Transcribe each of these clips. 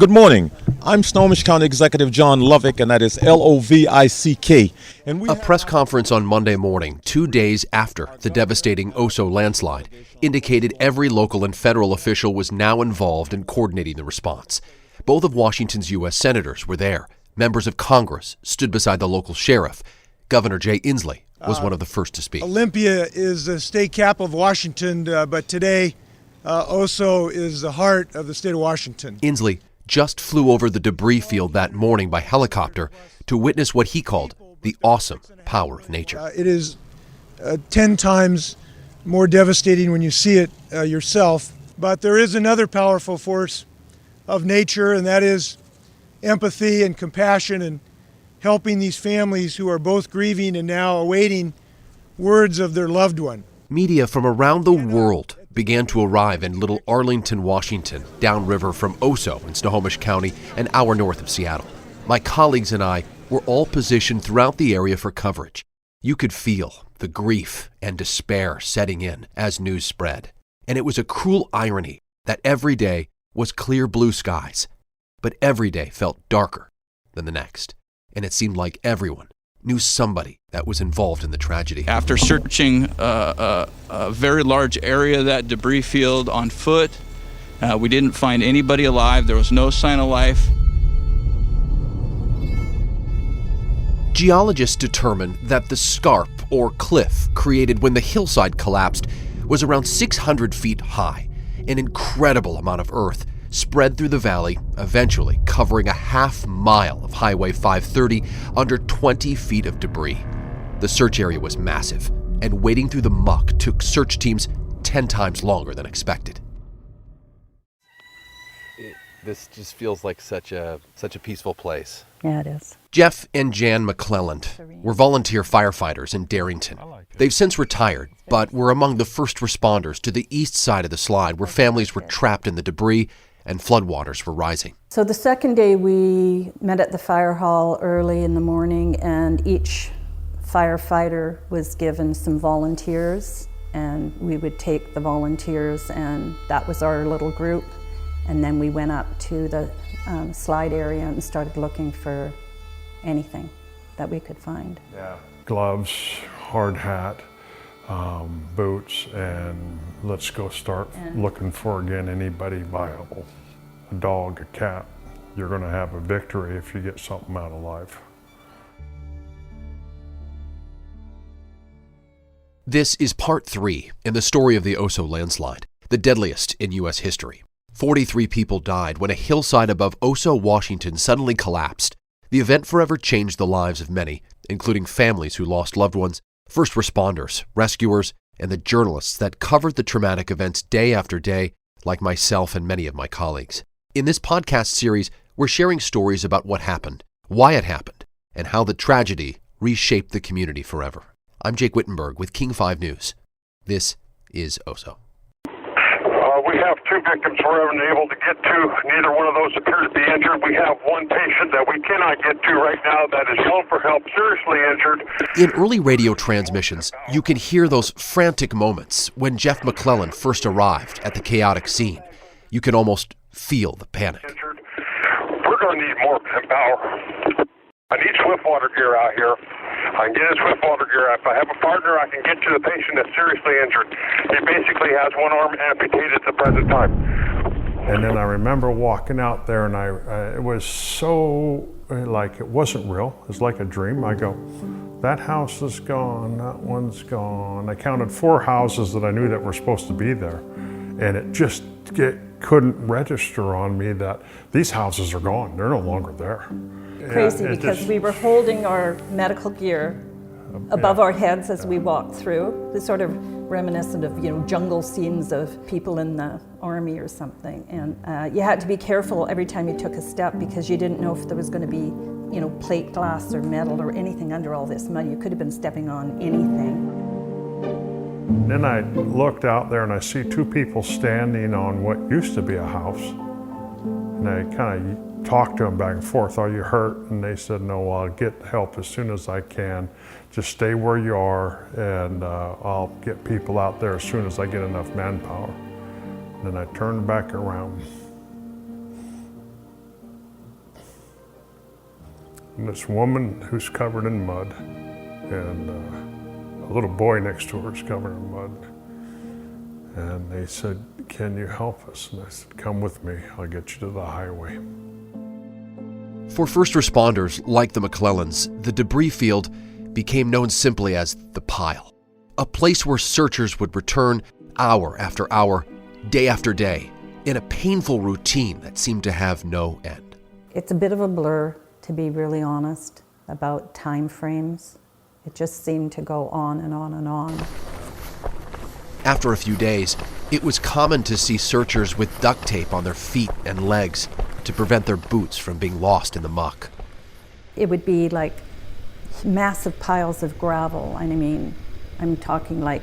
Good morning. I'm Snohomish County Executive John Lovick, and that is L-O-V-I-C-K. And A press conference on Monday morning, 2 days after the devastating oso-landslide, indicated every local and federal official was now involved in coordinating the response. Both of Washington's U.S. senators were there. Members of Congress stood beside the local sheriff. Governor Jay Inslee was one of the first to speak. Olympia is the state capital of Washington, but today Oso is the heart of the state of Washington. Inslee just flew over the debris field that morning by helicopter to witness what he called the awesome power of nature. It is 10 times more devastating when you see it yourself, but there is another powerful force of nature, and that is empathy and compassion and helping these families who are both grieving and now awaiting words of their loved one. Media from around the world began to arrive in Little Arlington, Washington, downriver from Oso in Snohomish County, an hour north of Seattle. My colleagues and I were all positioned throughout the area for coverage. You could feel the grief and despair setting in as news spread. And it was a cruel irony that every day was clear blue skies, but every day felt darker than the next. And it seemed like everyone knew somebody that was involved in the tragedy. After searching a very large area of that debris field on foot, we didn't find anybody alive. There was no sign of life. Geologists determined that the scarp or cliff created when the hillside collapsed was around 600 feet high. An incredible amount of earth spread through the valley, eventually covering a half-mile of Highway 530 under 20 feet of debris. The search area was massive, and wading through the muck took search teams 10 times longer than expected. This just feels like such a peaceful place. Yeah, it is. Jeff and Jan McClelland were volunteer firefighters in Darrington. They've since retired, but were among the first responders to the east side of the slide where families were trapped in the debris and floodwaters were rising. So the second day we met at the fire hall early in the morning, and each firefighter was given some volunteers, and we would take the volunteers, and that was our little group. And then we went up to the slide area and started looking for anything that we could find. Yeah. Gloves, hard hat, boots, and let's go start looking for, again, anybody viable. A dog, a cat. You're going to have a victory if you get something out alive. This is part 3 in the story of the oso-landslide, the deadliest in U.S. history. 43 people died when a hillside above Oso, Washington suddenly collapsed. The event forever changed the lives of many, including families who lost loved ones, first responders, rescuers, and the journalists that covered the traumatic events day after day, like myself and many of my colleagues. In this podcast series, we're sharing stories about what happened, why it happened, and how the tragedy reshaped the community forever. I'm Jake Wittenberg with King 5 News. This is Oso. We have 2 victims we're unable to get to. Neither one of those appear to be injured. We have one patient that we cannot get to right now that is home for help, seriously injured. In early radio transmissions, you can hear those frantic moments when Jeff McClelland first arrived at the chaotic scene. You can almost feel the panic. We're going to need more manpower. I need swift water gear out here. I can get his swift water gear. If I have a partner, I can get to the patient that's seriously injured. He basically has one arm amputated at the present time. And then I remember walking out there, and it was so, like, it wasn't real. It was like a dream. I go, that house is gone, that one's gone. I counted 4 houses that I knew that were supposed to be there. And it couldn't register on me that these houses are gone. They're no longer there. Crazy, because we were holding our medical gear above our heads as we walked through. It's sort of reminiscent of, jungle scenes of people in the army or something. And you had to be careful every time you took a step because you didn't know if there was going to be, plate glass or metal or anything under all this mud. You could have been stepping on anything. Then I looked out there and I see 2 people standing on what used to be a house. And I kind of talked to them back and forth, are you hurt? And they said, no, I'll get help as soon as I can. Just stay where you are, and I'll get people out there as soon as I get enough manpower. And then I turned back around. And this woman who's covered in mud, and a little boy next to her is covered in mud. And they said, "Can you help us?" And I said, "Come with me, I'll get you to the highway." For first responders like the McClellans, the debris field became known simply as the pile, a place where searchers would return hour after hour, day after day, in a painful routine that seemed to have no end. It's a bit of a blur, to be really honest, about time frames. It just seemed to go on and on and on. After a few days, it was common to see searchers with duct tape on their feet and legs to prevent their boots from being lost in the muck. It would be like massive piles of gravel. I mean, I'm talking like,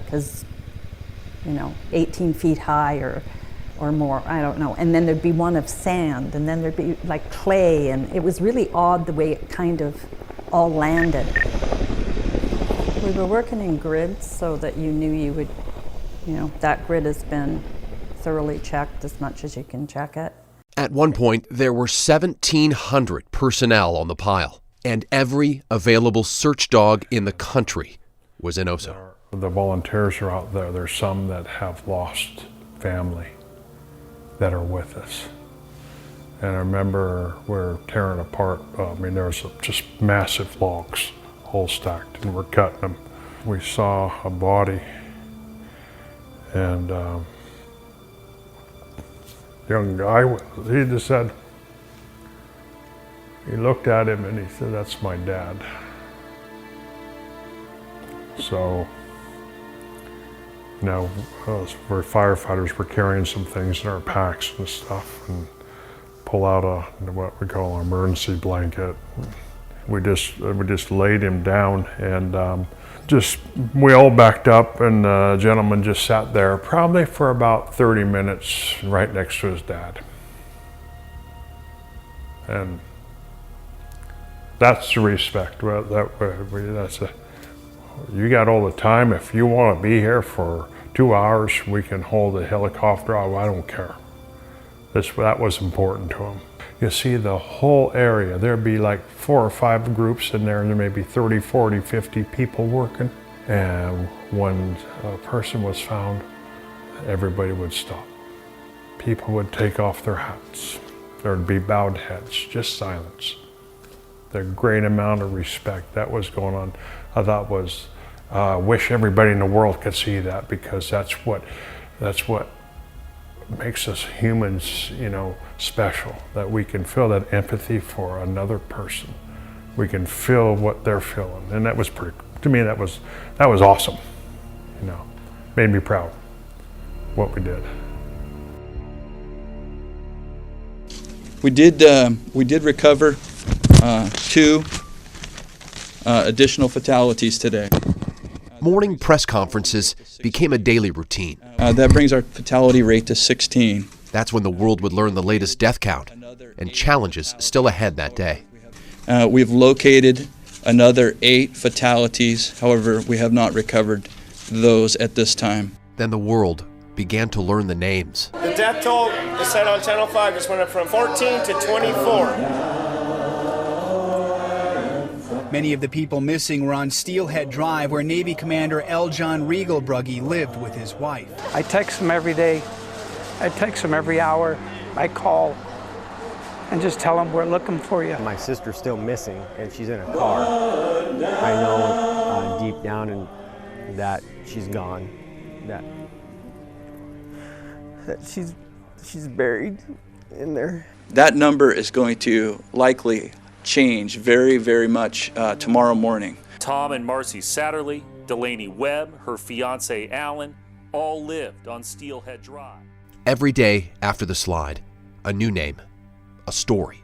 18 feet high or more, I don't know. And then there'd be one of sand, and then there'd be like clay, and it was really odd the way it kind of all landed. We were working in grids so that you knew you would, that grid has been thoroughly checked as much as you can check it. At one point, there were 1,700 personnel on the pile, and every available search dog in the country was in Oso. The volunteers are out there. There's some that have lost family that are with us. And I remember we're tearing apart, there's just massive logs, all stacked, and we're cutting them. We saw a body, and young guy, he just said, he looked at him and he said, "That's my dad." So, we're firefighters, we're carrying some things in our packs and stuff, and pull out what we call an emergency blanket. We just laid him down, and we all backed up, and the gentleman just sat there probably for about 30 minutes right next to his dad. And that's the respect. Well, you got all the time. If you want to be here for 2 hours, we can hold a helicopter. I don't care. That was important to him. You see the whole area. There'd be like 4 or 5 groups in there, and there may be 30, 40, 50 people working. And when a person was found, everybody would stop. People would take off their hats. There'd be bowed heads, just silence. The great amount of respect that was going on, I thought was, wish everybody in the world could see that, because that's what makes us humans, special, that we can feel that empathy for another person. We can feel what they're feeling, and that was to me, that was awesome. Made me proud what we did. We did recover 2 additional fatalities today. Morning press conferences became a daily routine. That brings our fatality rate to 16. That's when the world would learn the latest death count and challenges still ahead that day. We've located another 8 fatalities. However, we have not recovered those at this time. Then the world began to learn the names. The death toll is set on Channel 5 just went up from 14 to 24. Many of the people missing were on Steelhead Drive, where Navy Commander L. John Riegelbrugge lived with his wife. I text him every day. I text him every hour. I call and just tell him we're looking for you. My sister's still missing, and she's in a car. I know deep down that she's gone. That she's buried in there. That number is going to likely change very, very much tomorrow morning. Tom and Marcy Satterley, Delaney Webb, her fiance Alan, all lived on Steelhead Drive. Every day after the slide, a new name, a story,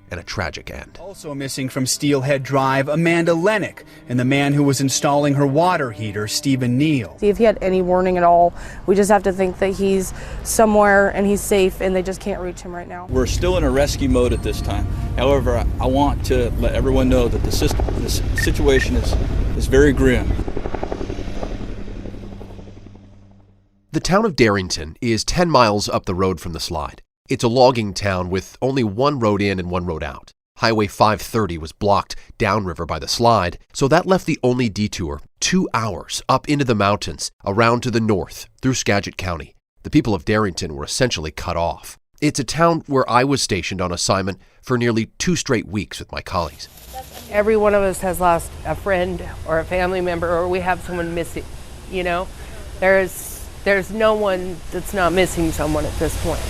and a tragic end. Also missing from Steelhead Drive, Amanda Lennox, and the man who was installing her water heater, Stephen Neal. See if he had any warning at all. We just have to think that he's somewhere and he's safe, and they just can't reach him right now. We're still in a rescue mode at this time. However, I want to let everyone know that this situation is very grim. The town of Darrington is 10 miles up the road from the slide. It's a logging town with only one road in and one road out. Highway 530 was blocked downriver by the slide, so that left the only detour 2 hours up into the mountains, around to the north, through Skagit County. The people of Darrington were essentially cut off. It's a town where I was stationed on assignment for nearly 2 straight weeks with my colleagues. Every one of us has lost a friend or a family member, or we have someone missing, you know? There's no one that's not missing someone at this point.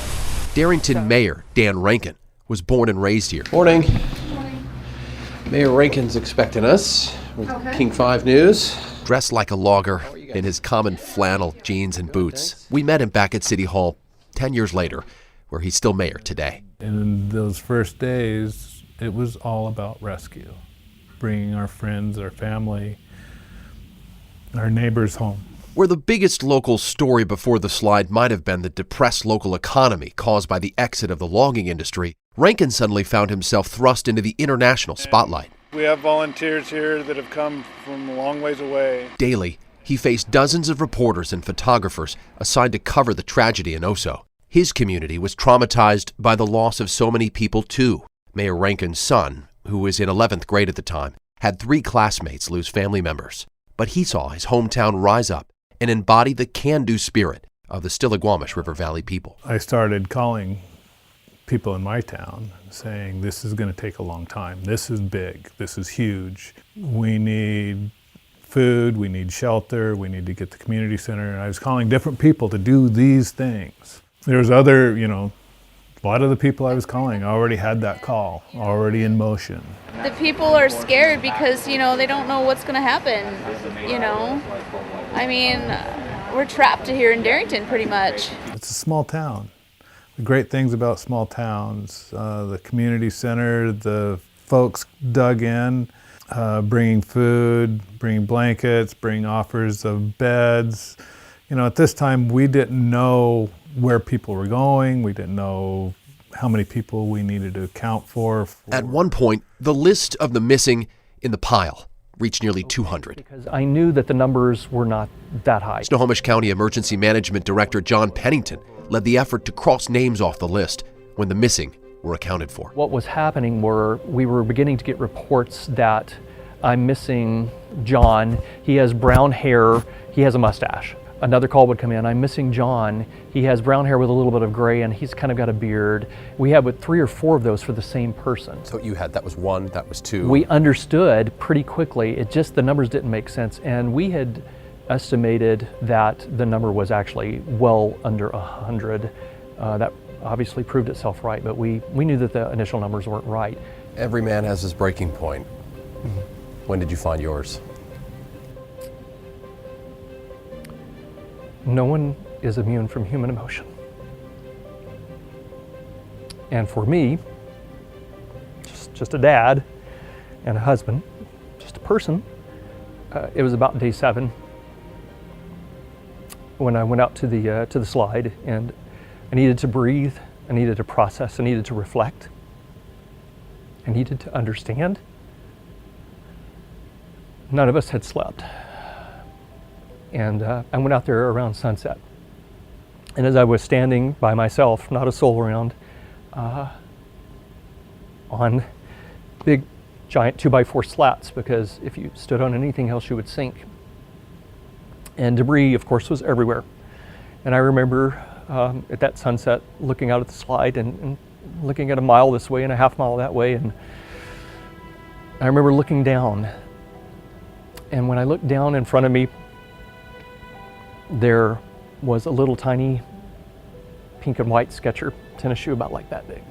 Darrington Mayor Dan Rankin was born and raised here. Morning. Mayor Rankin's expecting us with King 5 News. Dressed like a logger in his common flannel, jeans, and boots. We met him back at City Hall 10 years later, where he's still mayor today. In those first days, it was all about rescue, bringing our friends, our family, our neighbors home. Where the biggest local story before the slide might have been the depressed local economy caused by the exit of the logging industry, Rankin suddenly found himself thrust into the international spotlight. We have volunteers here that have come from a long ways away. Daily, he faced dozens of reporters and photographers assigned to cover the tragedy in Oso. His community was traumatized by the loss of so many people too. Mayor Rankin's son, who was in 11th grade at the time, had 3 classmates lose family members. But he saw his hometown rise up and embody the can-do spirit of the Stillaguamish River Valley people. I started calling people in my town saying, this is going to take a long time. This is big. This is huge. We need food. We need shelter. We need to get the community center. And I was calling different people to do these things. There's other, a lot of the people I was calling already had that call, already in motion. The people are scared because, they don't know what's going to happen, I mean, we're trapped here in Darrington pretty much. It's a small town. The great things about small towns, the community center, the folks dug in, bringing food, bringing blankets, bringing offers of beds. At this time, we didn't know where people were going. We didn't know how many people we needed to account for. At one point, the list of the missing in the pile reached nearly 200. Because I knew that the numbers were not that high. Snohomish County Emergency Management Director John Pennington led the effort to cross names off the list when the missing were accounted for. What was happening were we were beginning to get reports that I'm missing John. He has brown hair. He has a mustache. Another call would come in, I'm missing John. He has brown hair with a little bit of gray and he's kind of got a beard. We had 3 or 4 of those for the same person. So that was 1, that was 2. We understood pretty quickly, the numbers didn't make sense, and we had estimated that the number was actually well under 100. That obviously proved itself right, but we knew that the initial numbers weren't right. Every man has his breaking point. When did you find yours? No one is immune from human emotion. And for me, just a dad and a husband, just a person, it was about day 7 when I went out to the slide, and I needed to breathe, I needed to process, I needed to reflect, I needed to understand. None of us had slept. And I went out there around sunset. And as I was standing by myself, not a soul around, on big, giant 2x4 slats, because if you stood on anything else, you would sink. And debris, of course, was everywhere. And I remember at that sunset, looking out at the slide and looking at a mile this way and a half mile that way. And I remember looking down. And when I looked down in front of me, there was a little tiny pink and white Sketcher tennis shoe about like that big.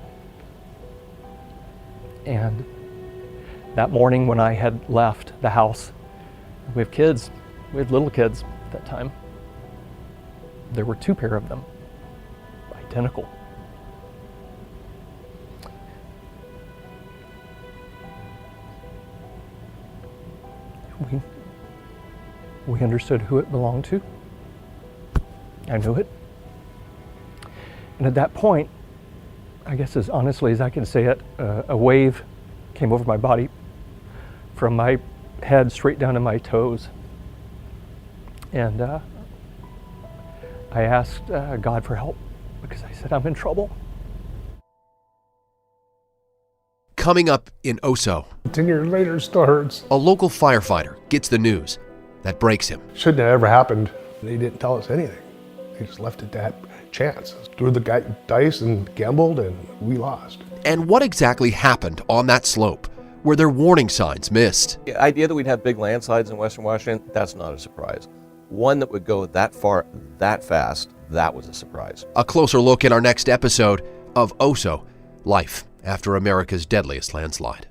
And that morning when I had left the house, we have kids, we had little kids at that time. There were 2 pair of them, identical. We understood who it belonged to. I knew it. And at that point, I guess as honestly as I can say it, a wave came over my body from my head straight down to my toes. And I asked God for help because I said, I'm in trouble. Coming up in Oso, 10 years later, it still hurts. a local firefighter gets the news that breaks him. Shouldn't have ever happened. They didn't tell us anything. They just left it to that chance. Threw the dice and gambled, and we lost. And what exactly happened on that slope? Were there warning signs missed? The idea that we'd have big landslides in Western Washington, that's not a surprise. One that would go that far, that fast, that was a surprise. A closer look in our next episode of Oso, Life After America's Deadliest Landslide.